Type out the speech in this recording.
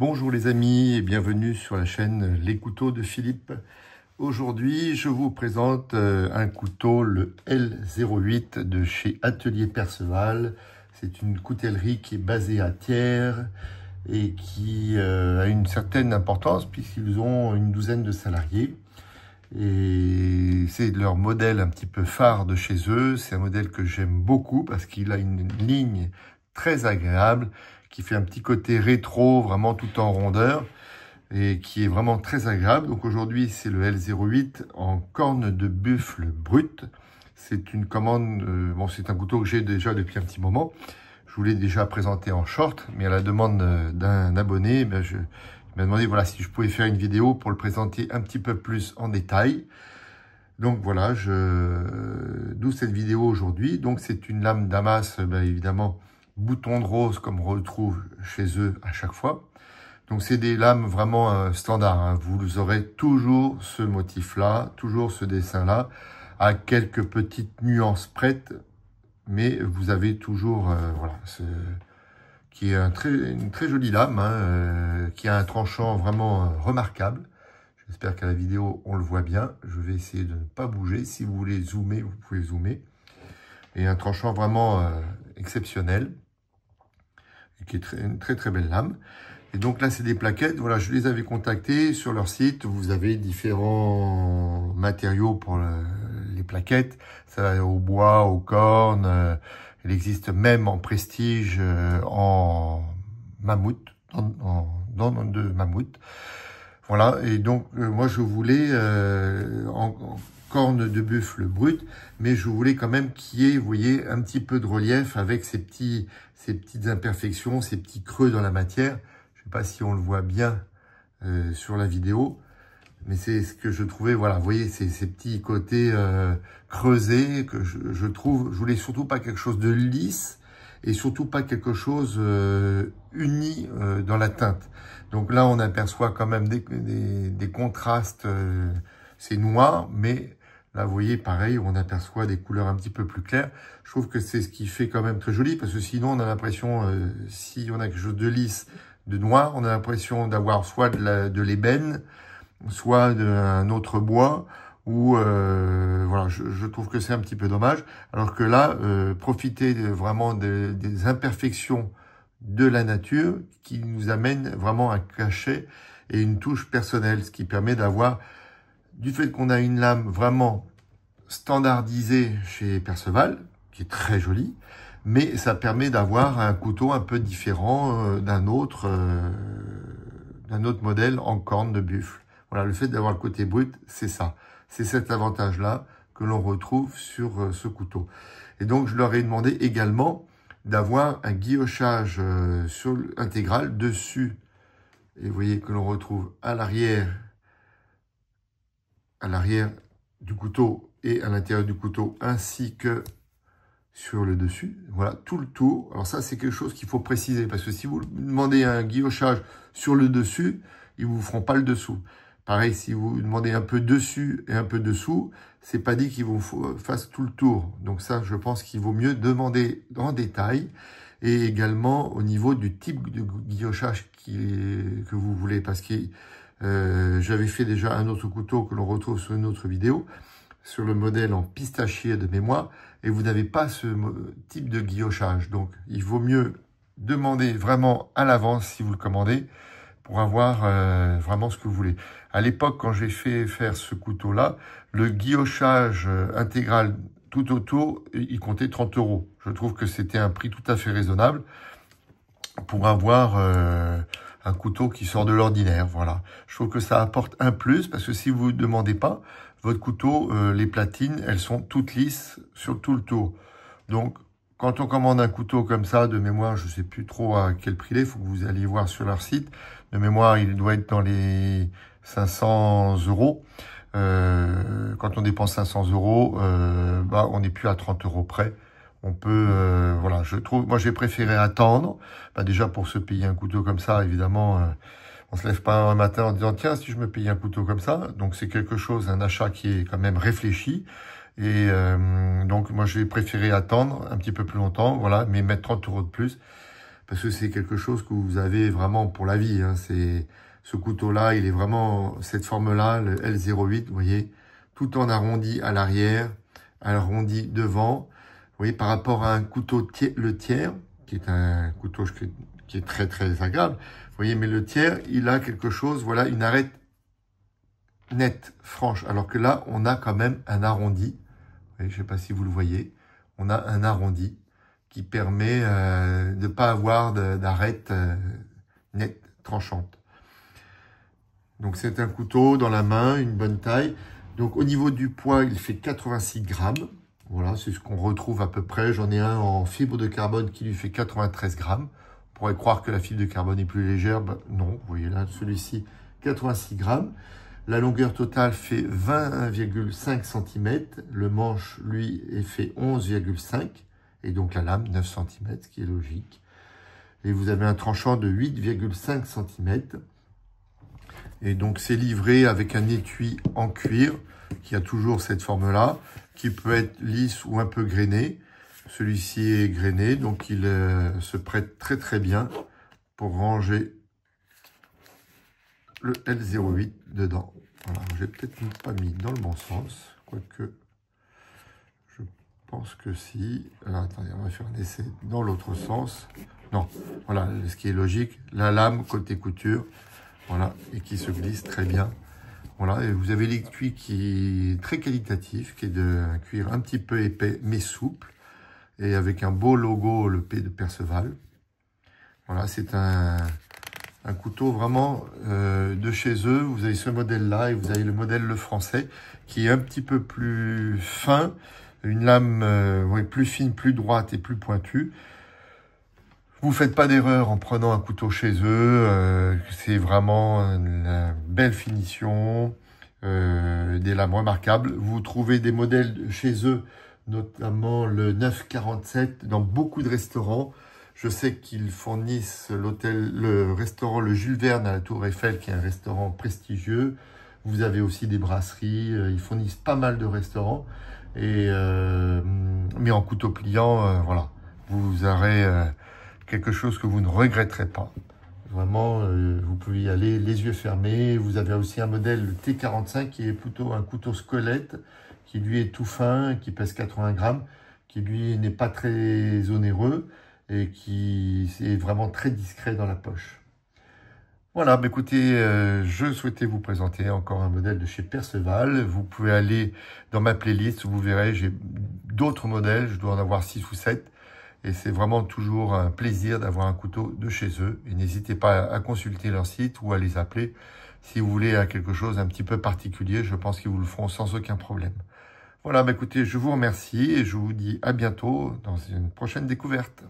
Bonjour les amis et bienvenue sur la chaîne Les Couteaux de Philippe. Aujourd'hui, je vous présente un couteau, le L08 de chez Atelier Perceval. C'est une coutellerie qui est basée à Thiers et qui a une certaine importance puisqu'ils ont une douzaine de salariés. Et c'est leur modèle un petit peu phare de chez eux. C'est un modèle que j'aime beaucoup parce qu'il a une ligne très agréable qui fait un petit côté rétro, vraiment tout en rondeur, et qui est vraiment très agréable. Donc aujourd'hui, c'est le L08 en corne de buffle brute. C'est une commande, c'est un couteau que j'ai déjà depuis un petit moment. Je vous l'ai déjà présenté en short, mais à la demande d'un abonné, il m'a demandé si je pouvais faire une vidéo pour le présenter un petit peu plus en détail. Donc voilà, d'où cette vidéo aujourd'hui. Donc c'est une lame Damas, évidemment, bouton de rose comme on retrouve chez eux à chaque fois. Donc c'est des lames vraiment standards. Vous aurez toujours ce motif-là, toujours ce dessin-là, à quelques petites nuances prêtes, mais vous avez toujours, qui est une très jolie lame, qui a un tranchant vraiment remarquable. J'espère qu'à la vidéo, on le voit bien. Je vais essayer de ne pas bouger. Si vous voulez zoomer, vous pouvez zoomer. Et un tranchant vraiment exceptionnel, qui est une très très belle lame. Et donc là, c'est des plaquettes. Voilà, je les avais contactés sur leur site. Vous avez différents matériaux pour les plaquettes. Ça va au bois, aux cornes. Il existe même en prestige, en mammouth, dans de mammouth. Voilà, et donc moi je voulais en corne de buffle brute, mais je voulais quand même qu'il y ait, vous voyez, un petit peu de relief avec ces petites imperfections, ces petits creux dans la matière. Je ne sais pas si on le voit bien sur la vidéo, mais c'est ce que je trouvais, voilà, vous voyez, ces petits côtés creusés que je trouve, je voulais surtout pas quelque chose de lisse et surtout pas quelque chose uni dans la teinte. Donc là, on aperçoit quand même des contrastes, c'est noir, mais là, vous voyez, pareil, on aperçoit des couleurs un petit peu plus claires. Je trouve que c'est ce qui fait quand même très joli, parce que sinon, on a l'impression, si on a quelque chose de lisse, de noir, on a l'impression d'avoir soit de l'ébène, soit d'un autre bois, ou voilà, je trouve que c'est un petit peu dommage. Alors que là, profiter vraiment des imperfections de la nature qui nous amène vraiment un cachet et une touche personnelle, ce qui permet d'avoir, du fait qu'on a une lame vraiment standardisée chez Perceval, qui est très jolie, mais ça permet d'avoir un couteau un peu différent d'un autre modèle en corne de buffle. Voilà, le fait d'avoir le côté brut, c'est ça. C'est cet avantage-là que l'on retrouve sur ce couteau. Et donc, je leur ai demandé également d'avoir un guillochage intégral dessus. Et vous voyez que l'on retrouve à l'arrière du couteau et à l'intérieur du couteau, ainsi que sur le dessus. Voilà, tout le tour. Alors ça, c'est quelque chose qu'il faut préciser, parce que si vous demandez un guillochage sur le dessus, ils vous feront pas le dessous. Pareil, si vous demandez un peu dessus et un peu dessous, c'est pas dit qu'ils vous fassent tout le tour. Donc ça, je pense qu'il vaut mieux demander en détail, et également au niveau du type de guillochage que vous voulez, parce que j'avais fait déjà un autre couteau que l'on retrouve sur une autre vidéo, sur le modèle en pistachier de mémoire, et vous n'avez pas ce type de guillochage. Donc, il vaut mieux demander vraiment à l'avance si vous le commandez, pour avoir vraiment ce que vous voulez. À l'époque, quand j'ai fait faire ce couteau-là, le guillochage intégral tout autour, il comptait 30 €. Je trouve que c'était un prix tout à fait raisonnable pour avoir un couteau qui sort de l'ordinaire. Voilà. Je trouve que ça apporte un plus, parce que si vous ne demandez pas, votre couteau, les platines, elles sont toutes lisses sur tout le tour. Donc, quand on commande un couteau comme ça, de mémoire, je ne sais plus trop à quel prix il est, il faut que vous alliez voir sur leur site. De mémoire, il doit être dans les 500 €. Quand on dépense 500 €, on n'est plus à 30 € près. On peut, voilà, je trouve, moi j'ai préféré attendre, déjà pour se payer un couteau comme ça, évidemment, on se lève pas un matin en disant, tiens, si je me paye un couteau comme ça, donc c'est quelque chose, un achat qui est quand même réfléchi, et donc moi j'ai préféré attendre un petit peu plus longtemps, voilà, mais mettre 30 € de plus, parce que c'est quelque chose que vous avez vraiment pour la vie. Hein. Ce couteau-là, il est vraiment cette forme-là, le L08, vous voyez, tout en arrondi à l'arrière, arrondi devant. Vous voyez, par rapport à un couteau le tiers, qui est un couteau qui est très très agréable. Vous voyez, mais le tiers, il a quelque chose, voilà, une arête nette, franche. Alors que là, on a quand même un arrondi. Vous voyez, je ne sais pas si vous le voyez. On a un arrondi qui permet de ne pas avoir d'arête nette, tranchante. Donc c'est un couteau dans la main, une bonne taille. Donc au niveau du poids, il fait 86 grammes. Voilà, c'est ce qu'on retrouve à peu près. J'en ai un en fibre de carbone qui lui fait 93 grammes. On pourrait croire que la fibre de carbone est plus légère. Ben, non, vous voyez là, celui-ci, 86 grammes. La longueur totale fait 20,5 cm. Le manche, lui, est fait 11,5. Et donc la lame, 9 cm, ce qui est logique. Et vous avez un tranchant de 8,5 cm. Et donc c'est livré avec un étui en cuir qui a toujours cette forme-là, qui peut être lisse ou un peu grainé. Celui-ci est grainé, donc il se prête très très bien pour ranger le L08 dedans. Voilà, j'ai peut-être pas mis dans le bon sens, quoique je pense que si. Alors attendez, on va faire un essai dans l'autre sens. Non, voilà, ce qui est logique, la lame côté couture. Voilà, et qui se glisse très bien. Voilà, et vous avez l'étui qui est très qualitatif, qui est un cuir un petit peu épais, mais souple, et avec un beau logo, le P de Perceval. Voilà, c'est un couteau vraiment de chez eux. Vous avez ce modèle-là, et vous avez le modèle le français, qui est un petit peu plus fin, une lame plus fine, plus droite et plus pointue. Vous faites pas d'erreur en prenant un couteau chez eux, c'est vraiment une belle finition, des lames remarquables. Vous trouvez des modèles chez eux, notamment le 947, dans beaucoup de restaurants. Je sais qu'ils fournissent le restaurant Le Jules Verne à la Tour Eiffel, qui est un restaurant prestigieux. Vous avez aussi des brasseries, ils fournissent pas mal de restaurants. Et, mais en couteau pliant, voilà, vous aurez quelque chose que vous ne regretterez pas. Vraiment, vous pouvez y aller les yeux fermés. Vous avez aussi un modèle le T45 qui est plutôt un couteau squelette, qui lui est tout fin, qui pèse 80 grammes, qui lui n'est pas très onéreux et qui est vraiment très discret dans la poche. Voilà, bah écoutez, je souhaitais vous présenter encore un modèle de chez Perceval. Vous pouvez aller dans ma playlist, vous verrez, j'ai d'autres modèles, je dois en avoir 6 ou 7. Et c'est vraiment toujours un plaisir d'avoir un couteau de chez eux. Et n'hésitez pas à consulter leur site ou à les appeler si vous voulez quelque chose un petit peu particulier. Je pense qu'ils vous le feront sans aucun problème. Voilà, bah écoutez, je vous remercie et je vous dis à bientôt dans une prochaine découverte.